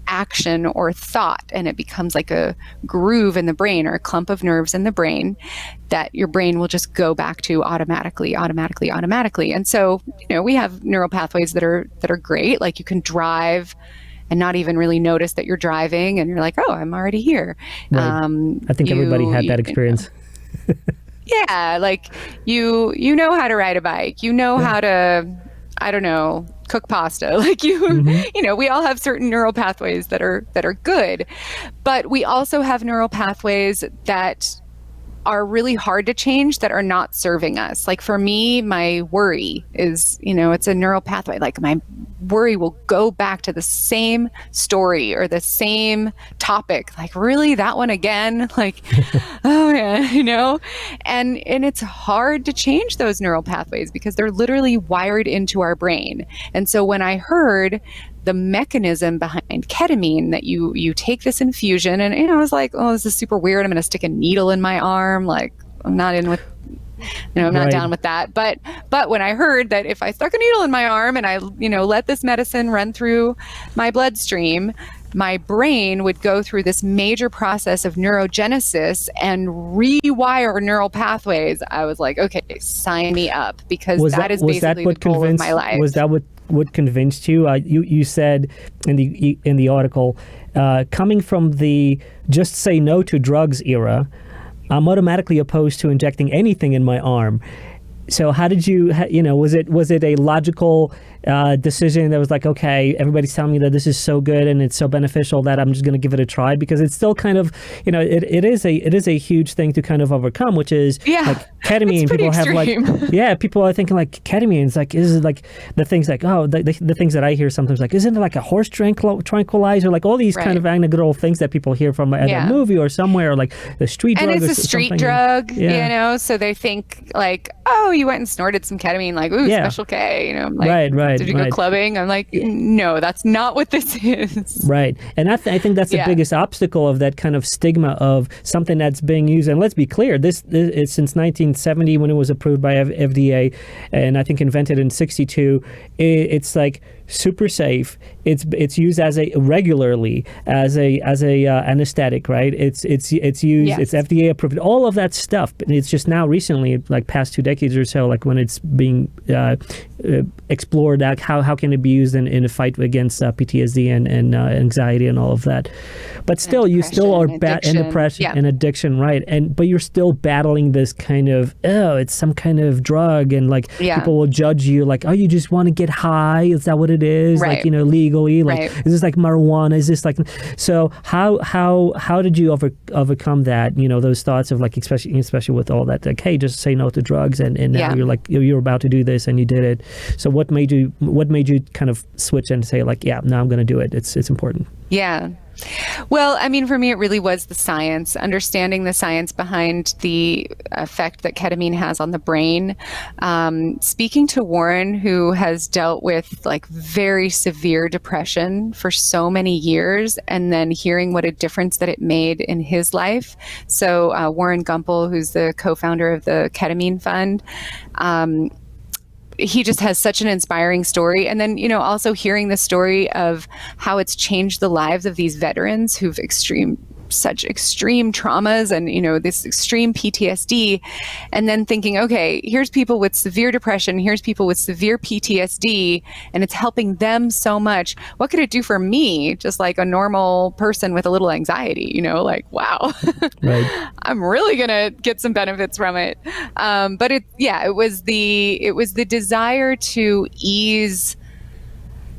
action or thought, and it becomes like a groove in the brain or a clump of nerves in the brain that your brain will just go back to automatically. And so, we have neural pathways that are great. Like you can drive and not even really notice that you're driving, and you're like, oh, I'm already here. Right. I think everybody had that experience. Yeah, like you know how to ride a bike, how to, I don't know, cook pasta. Like we all have certain neural pathways that are good, but we also have neural pathways that are really hard to change, that are not serving us. Like for me, my worry is, it's a neural pathway. Like my worry will go back to the same story or the same topic. Like, really, that one again? Like, oh yeah, and it's hard to change those neural pathways because they're literally wired into our brain. And so when I heard the mechanism behind ketamine, that you take this infusion, and I was like, oh, this is super weird. I'm going to stick a needle in my arm. Like, I'm not in with, I'm not down with that. But when I heard that if I stuck a needle in my arm and I, let this medicine run through my bloodstream, my brain would go through this major process of neurogenesis and rewire neural pathways. I was like, okay, sign me up, because that is basically the goal of my life. Was that what convinced you? You said in the article, coming from the just say no to drugs era, I'm automatically opposed to injecting anything in my arm. So how did you, was it a logical decision that was like, okay, everybody's telling me that this is so good and it's so beneficial that I'm just going to give it a try? Because it's still kind of, it is a huge thing to kind of overcome, which is like ketamine. People have like, people are thinking like ketamine is like, is it like the things like, oh, the things that I hear sometimes, like, isn't it like a horse tranquilizer? Like all these kind of anecdotal things that people hear from at a movie or somewhere, or like the street drug. And it's a street drug, so they think like, oh, you went and snorted some ketamine, like, ooh, Special K, like, right. Did you go clubbing? I'm like, no, that's not what this is. Right. And I think that's the biggest obstacle of that kind of stigma of something that's being used. And let's be clear, this is since 1970 when it was approved by FDA, and I think invented in 62. It's like super safe. It's used as a regularly as a anesthetic, right? It's used. Yes. It's FDA approved. All of that stuff. But it's just now recently, like past 2 decades or so, like when it's being explored, how can it be used in a fight against PTSD and anxiety and all of that. But still, you still are in depression and addiction, right? But you're still battling this kind of it's some kind of drug, and like people will judge you, like, oh, you just want to get high? Is that what it is? Right. Like, legally, like, is this like marijuana? Is this like, so how did you overcome that? Those thoughts of like, especially with all that, like, hey, just say no to drugs, and now you're like, you're about to do this and you did it. So what made you kind of switch and say like, yeah, now I'm going to do it. It's important. Yeah. Well, I mean, for me, it really was the science, understanding the science behind the effect that ketamine has on the brain. Speaking to Warren, who has dealt with like very severe depression for so many years, and then hearing what a difference that it made in his life. So Warren Gumpel, who's the co-founder of the Ketamine Fund, he just has such an inspiring story. And then, also hearing the story of how it's changed the lives of these veterans who've such extreme traumas and, this extreme PTSD. And then thinking, okay, here's people with severe depression, here's people with severe PTSD, and it's helping them so much. What could it do for me? Just like a normal person with a little anxiety, like, wow, right. I'm really going to get some benefits from it. But it was the desire to ease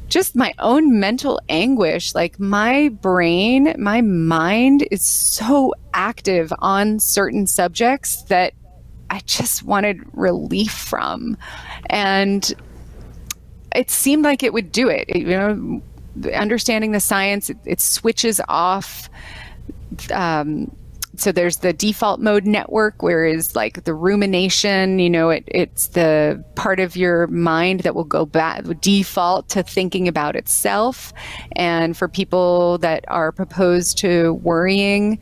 just my own mental anguish. Like my brain, my mind is so active on certain subjects that I just wanted relief from. And it seemed like it would do it. Understanding the science, it switches off. So there's the default mode network, whereas like the rumination, it's the part of your mind that will go back, default to thinking about itself. And for people that are predisposed to worrying,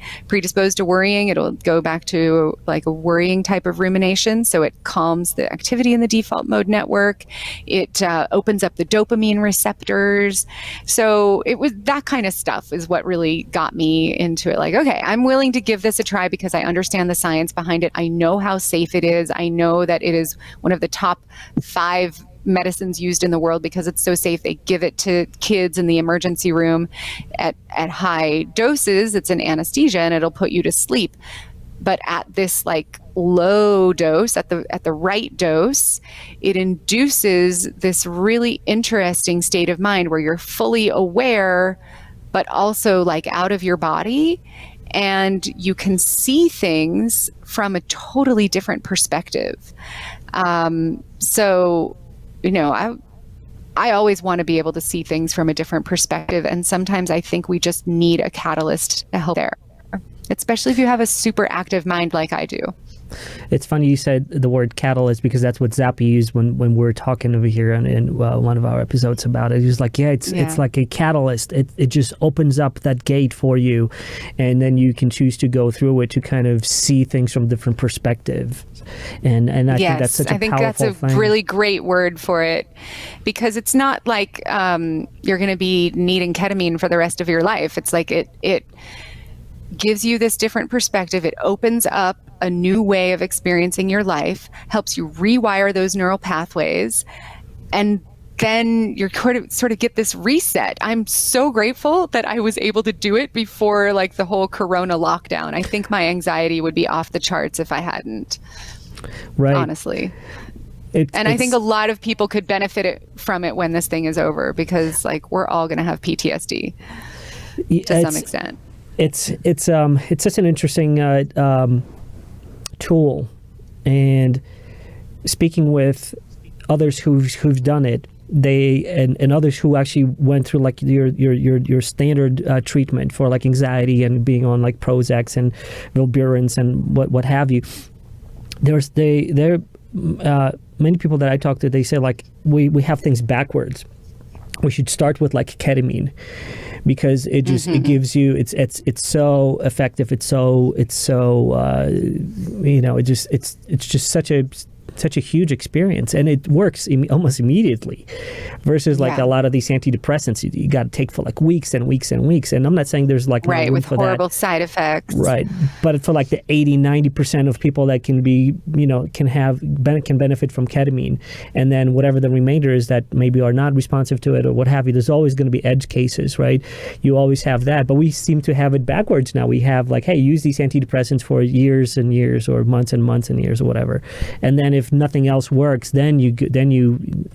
it'll go back to like a worrying type of rumination. So it calms the activity in the default mode network. It opens up the dopamine receptors. So it was that kind of stuff is what really got me into it. Like, okay, I'm willing to give this a try because I understand the science behind it. I know how safe it is. I know that it is one of the top 5 medicines used in the world because it's so safe. They give it to kids in the emergency room at high doses. It's an anesthesia and it'll put you to sleep. But at this like low dose, at the right dose, it induces this really interesting state of mind where you're fully aware, but also like out of your body. And you can see things from a totally different perspective. So, I always want to be able to see things from a different perspective. And sometimes I think we just need a catalyst to help there, especially if you have a super active mind like I do. It's funny you said the word catalyst because that's what Zappi used when we were talking over here in one of our episodes about it. He was like, it's like a catalyst. It just opens up that gate for you, and then you can choose to go through it to kind of see things from different perspectives. And I think that's such a powerful thing. I think that's a really great word for it, because it's not like you're going to be needing ketamine for the rest of your life. It's like it gives you this different perspective. It opens up a new way of experiencing your life, helps you rewire those neural pathways, and then you're sort of get this reset. I'm so grateful that I was able to do it before like the whole Corona lockdown. I think my anxiety would be off the charts if I hadn't. Right. Honestly. I think a lot of people could benefit from it when this thing is over, because like we're all going to have PTSD to some extent. It's such an interesting tool, and speaking with others who've done it, and others who actually went through like your standard treatment for like anxiety and being on like Prozacs and Vilburins and what have you. There many people that I talk to, they say like we have things backwards. We should start with like ketamine, because it just it gives you it's so effective. It's just such a such a huge experience, and it works almost immediately, versus like a lot of these antidepressants you got to take for like weeks and weeks and weeks. And I'm not saying there's like no room with for horrible that. side effects, right? But for like the 80-90% of people that can be, can benefit from ketamine, and then whatever the remainder is that maybe are not responsive to it or what have you, there's always going to be edge cases, right? You always have that, but we seem to have it backwards now. We have like, hey, use these antidepressants for years and years, or months and months and years, or whatever, and then if nothing else works, then you,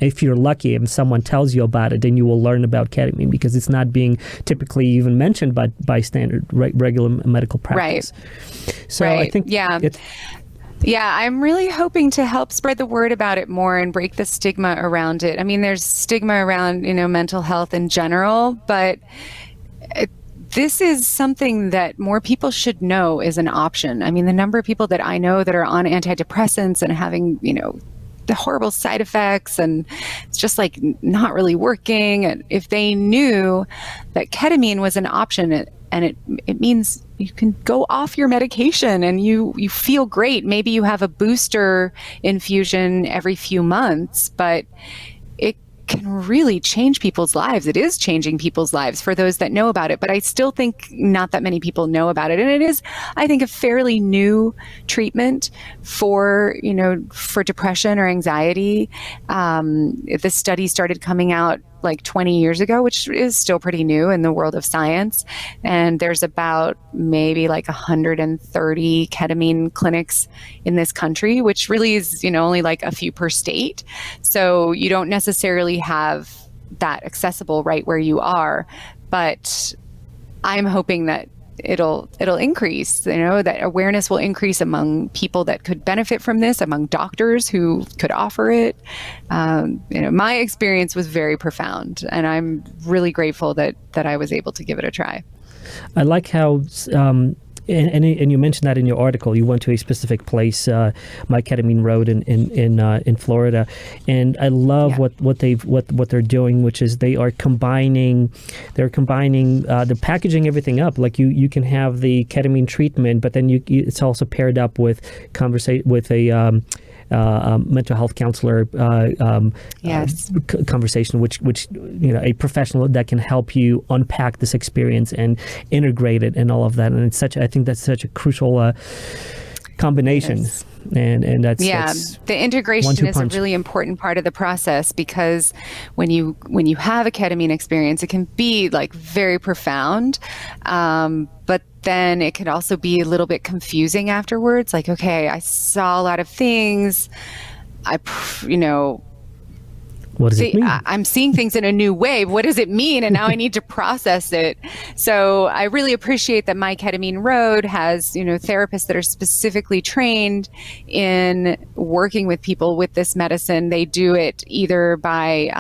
if you're lucky and someone tells you about it, then you will learn about ketamine, because it's not being typically even mentioned by standard regular medical practice. Right. So right. I think I'm really hoping to help spread the word about it more and break the stigma around it. I mean, there's stigma around, mental health in general, but this is something that more people should know is an option. I mean, the number of people that I know that are on antidepressants and having, the horrible side effects, and it's just like not really working. And if they knew that ketamine was an option, and it means you can go off your medication and you feel great. Maybe you have a booster infusion every few months, but it can really change people's lives. It is changing people's lives for those that know about it, but I still think not that many people know about it. And it is, I think, a fairly new treatment for depression or anxiety. The study started coming out like 20 years ago, which is still pretty new in the world of science. And there's about maybe like 130 ketamine clinics in this country, which really is, only like a few per state. So you don't necessarily have that accessible right where you are. But I'm hoping that it'll increase, that awareness will increase among people that could benefit from this, among doctors who could offer it. My experience was very profound, and I'm really grateful that I was able to give it a try. I like how, and you mentioned that in your article, you went to a specific place, My Ketamine Road in Florida, and I love what they're doing, which is they're packaging everything up. Like you can have the ketamine treatment, but then it's also paired up with a mental health counselor conversation, which a professional that can help you unpack this experience and integrate it and all of that. And it's I think that's such a crucial combination. Yes. And that's the integration is a really important part of the process, because when you have a ketamine experience, it can be like very profound, but then it can also be a little bit confusing afterwards. Like, okay, I saw a lot of things. What does it mean? I'm seeing things in a new way. What does it mean? And now I need to process it. So I really appreciate that My Ketamine Road has, therapists that are specifically trained in working with people with this medicine. They do it either by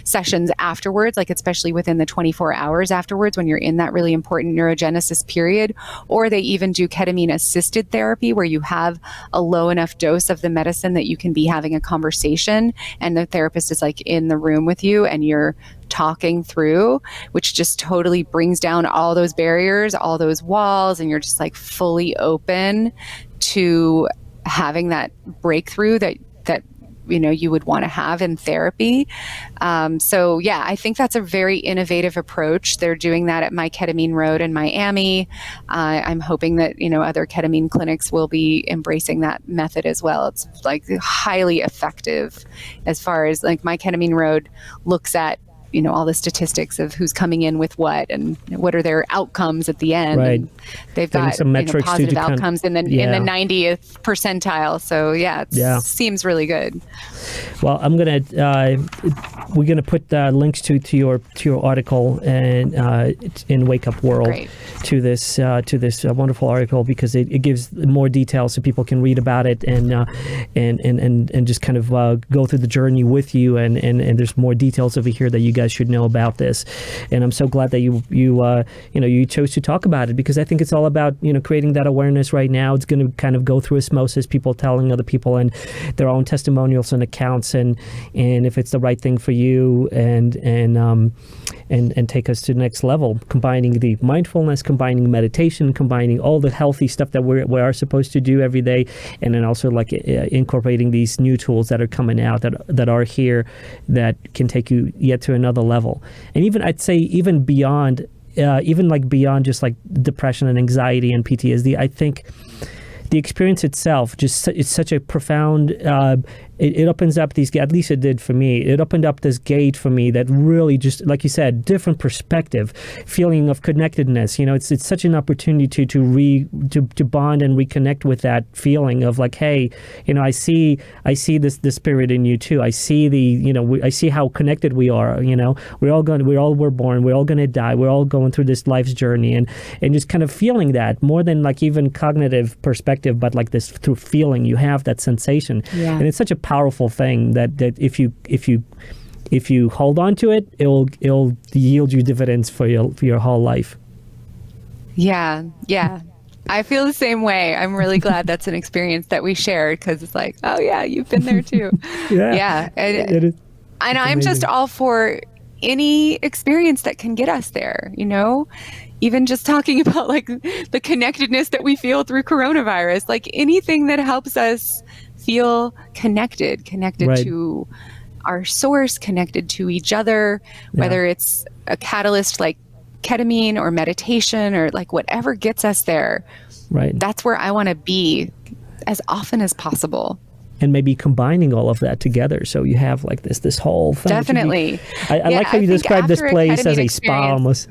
sessions afterwards, like especially within the 24 hours afterwards when you're in that really important neurogenesis period, or they even do ketamine-assisted therapy where you have a low enough dose of the medicine that you can be having a conversation and the therapist is like in the room with you and you're talking through, which just totally brings down all those barriers, all those walls, and you're just like fully open to having that breakthrough that you would want to have in therapy. I think that's a very innovative approach. They're doing that at My Ketamine Road in Miami. I'm hoping that other ketamine clinics will be embracing that method as well. It's like highly effective as far as like My Ketamine Road looks at all the statistics of who's coming in with what and what are their outcomes at the end. Right. And they've got some metrics positive outcomes in the 90th percentile. So it seems really good. Well, we're gonna put links to your article and in Wake Up World. Great. to this wonderful article, because it gives more details so people can read about it and just kind of go through the journey with you, and there's more details over here that you guys guys should know about this. And I'm so glad that you chose to talk about it, because I think it's all about, creating that awareness right now. It's going to kind of go through osmosis, people telling other people and their own testimonials and accounts, and if it's the right thing for you, and take us to the next level, combining the mindfulness, combining meditation, combining all the healthy stuff that we are supposed to do every day, and then also incorporating these new tools that are coming out, that are here, that can take you yet to another level. And even, I'd say, even beyond beyond just like depression and anxiety and PTSD, I think the experience itself, it's such a profound, it opens up these, at least it did for me, it opened up this gate for me that really, just like you said, different perspective, feeling of connectedness. It's such an opportunity to bond and reconnect with that feeling of like, hey, I see this spirit in you too. I see I see how connected we are. We're born, we're all going to die, we're all going through this life's journey, and just kind of feeling that more than like even cognitive perspective, but like this through feeling, you have that sensation. Yeah. And it's such a powerful thing that if you hold on to it, it'll yield you dividends for your whole life. Yeah. I feel the same way. I'm really glad that's an experience that we shared, because it's like, oh yeah, you've been there too. Yeah. It is. And I'm just all for any experience that can get us there, even just talking about like the connectedness that we feel through coronavirus, like anything that helps us feel connected right to our source, connected to each other, whether it's a catalyst like ketamine or meditation or like whatever gets us there. Right. That's where I want to be as often as possible. And maybe combining all of that together, so you have like this whole thing. Definitely. I like how you describe this place as a spa almost.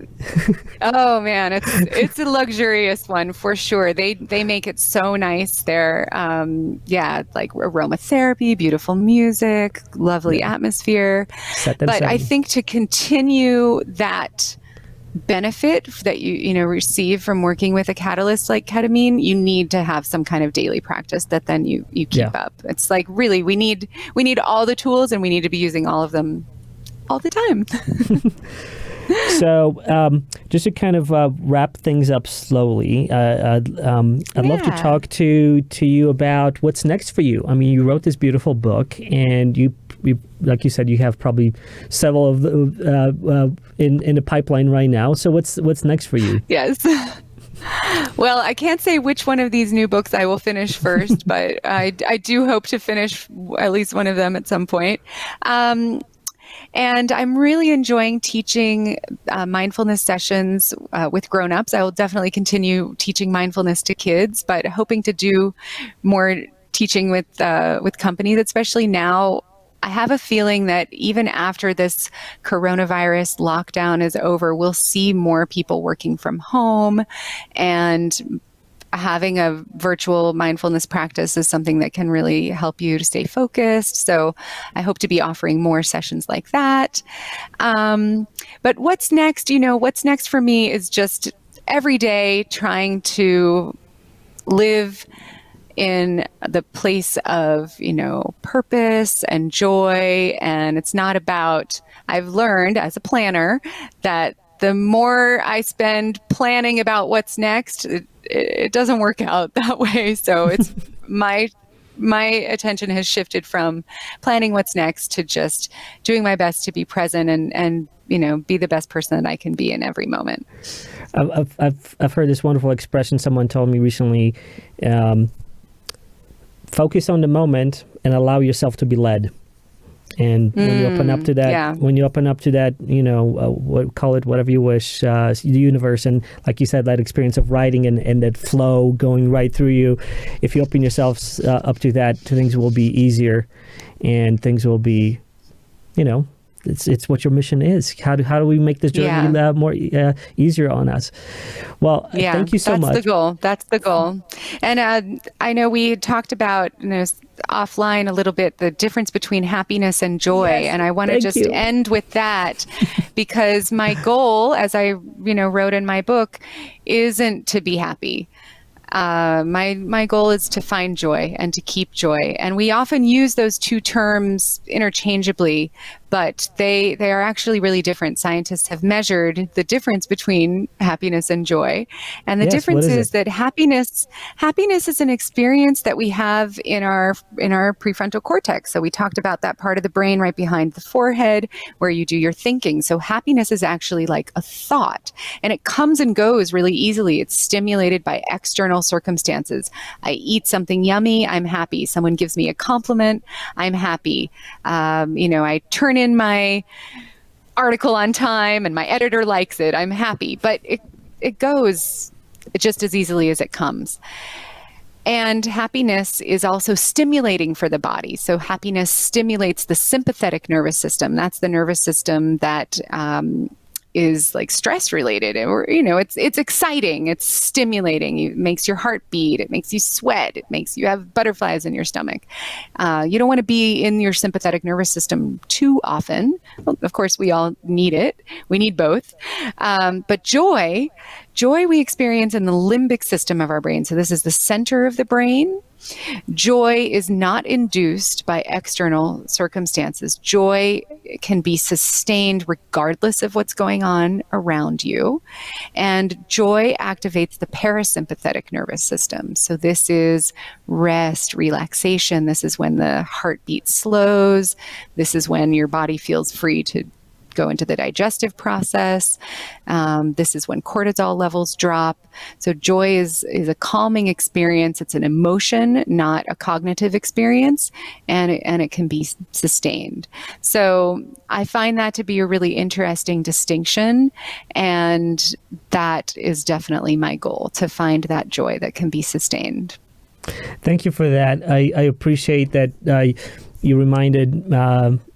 Oh man, it's a luxurious one for sure. They make it so nice there. Like aromatherapy, beautiful music, lovely atmosphere. But I think to continue that benefit that you receive from working with a catalyst like ketamine, you need to have some kind of daily practice that then you keep up. It's like, really, we need all the tools, and we need to be using all of them all the time. So just to kind of wrap things up slowly, I'd love to talk to you about what's next for you. I mean, you wrote this beautiful book, and you like you said, you have probably several of the in the pipeline right now. So what's next for you? Yes. Well, I can't say which one of these new books I will finish first, but I do hope to finish at least one of them at some point. And I'm really enjoying teaching mindfulness sessions with grown-ups. I will definitely continue teaching mindfulness to kids, but hoping to do more teaching with companies, especially now. I have a feeling that even after this coronavirus lockdown is over, we'll see more people working from home, and having a virtual mindfulness practice is something that can really help you to stay focused. So I hope to be offering more sessions like that. But what's next? What's next for me is just every day trying to live in the place of, purpose and joy. And it's not about, I've learned as a planner that the more I spend planning about what's next, it doesn't work out that way. So it's my attention has shifted from planning what's next to just doing my best to be present and be the best person that I can be in every moment. I've heard this wonderful expression. Someone told me recently, focus on the moment and allow yourself to be led. And when you open up to that, call it whatever you wish, the universe, and like you said, that experience of writing and that flow going right through you, if you open yourselves up to that, things will be easier, and things will be, it's what your mission is. How do we make this journey more easier on us? Well, thank you so much. That's the goal. And I know we talked about offline a little bit the difference between happiness and joy, and I want to just end with that because my goal, as I wrote in my book, isn't to be happy. My goal is to find joy and to keep joy. And we often use those two terms interchangeably, but they are actually really different. Scientists have measured the difference between happiness and joy. And the difference is that happiness is an experience that we have in our prefrontal cortex. So we talked about that part of the brain right behind the forehead where you do your thinking. So happiness is actually like a thought, and it comes and goes really easily. It's stimulated by external circumstances. I eat something yummy, I'm happy. Someone gives me a compliment, I'm happy. I turn in my article on time and my editor likes it, I'm happy. But it goes just as easily as it comes. And happiness is also stimulating for the body. So happiness stimulates the sympathetic nervous system. That's the nervous system that is like stress related, or it's exciting, it's stimulating. It makes your heart beat, it makes you sweat, it makes you have butterflies in your stomach. You don't want to be in your sympathetic nervous system too often. Well, of course, we all need it. We need both. But joy we experience in the limbic system of our brain. So this is the center of the brain. Joy is not induced by external circumstances. Joy can be sustained regardless of what's going on around you. And joy activates the parasympathetic nervous system. So this is rest, relaxation. This is when the heartbeat slows. This is when your body feels free to go into the digestive process. This is when cortisol levels drop. So joy is a calming experience. It's an emotion, not a cognitive experience, and it can be sustained. So I find that to be a really interesting distinction, and that is definitely my goal, to find that joy that can be sustained. Thank you for that. I appreciate that you reminded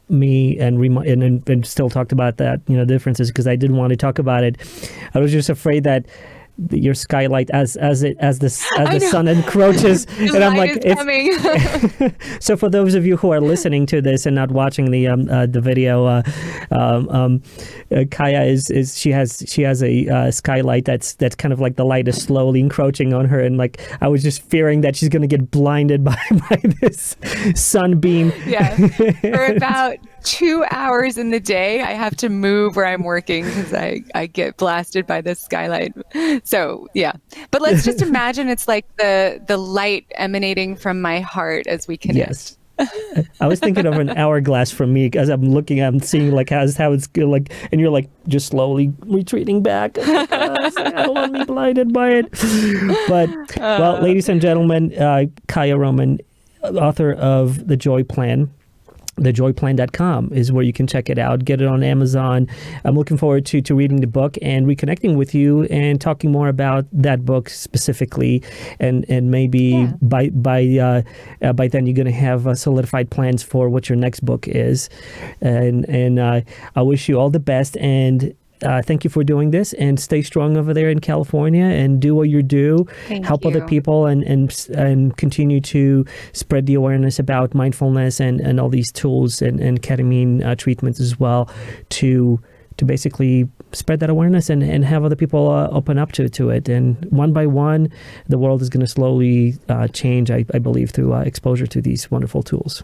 me and still talked about that, differences, because I didn't want to talk about it. I was just afraid that your skylight as the sun encroaches and I'm like, so for those of you who are listening to this and not watching the video, Kaia is she has a skylight that's kind of like the light is slowly encroaching on her, and like I was just fearing that she's going to get blinded by this sunbeam. Yeah, for about 2 hours in the day I have to move where I'm working because I get blasted by this skylight. So yeah, but let's just imagine it's like the light emanating from my heart as we connect. Yes. I was thinking of an hourglass for me, as I'm seeing like how it's like, and you're like just slowly retreating back. I don't want to be blinded by it. But well, ladies and gentlemen, Kaia Roman, author of The Joy Plan. thejoyplan.com is where you can check it out. Get it on Amazon. I'm looking forward to reading the book and reconnecting with you and talking more about that book specifically. And maybe by then you're going to have solidified plans for what your next book is. And I wish you all the best. And thank you for doing this, and stay strong over there in California and do what you do. Help other people and continue to spread the awareness about mindfulness and all these tools and ketamine treatments as well to basically spread that awareness and have other people open up to it. And one by one, the world is going to slowly change, I believe, through exposure to these wonderful tools.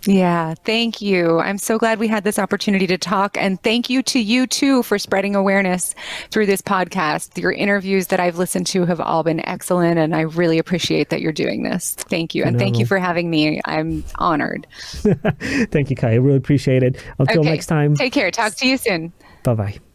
Yeah, thank you. I'm so glad we had this opportunity to talk. And thank you to you too for spreading awareness through this podcast. Your interviews that I've listened to have all been excellent, and I really appreciate that you're doing this. Thank you. And thank you for having me. I'm honored. Thank you, Kaia. I really appreciate it. Until next time. Take care. Talk to you soon. Bye-bye.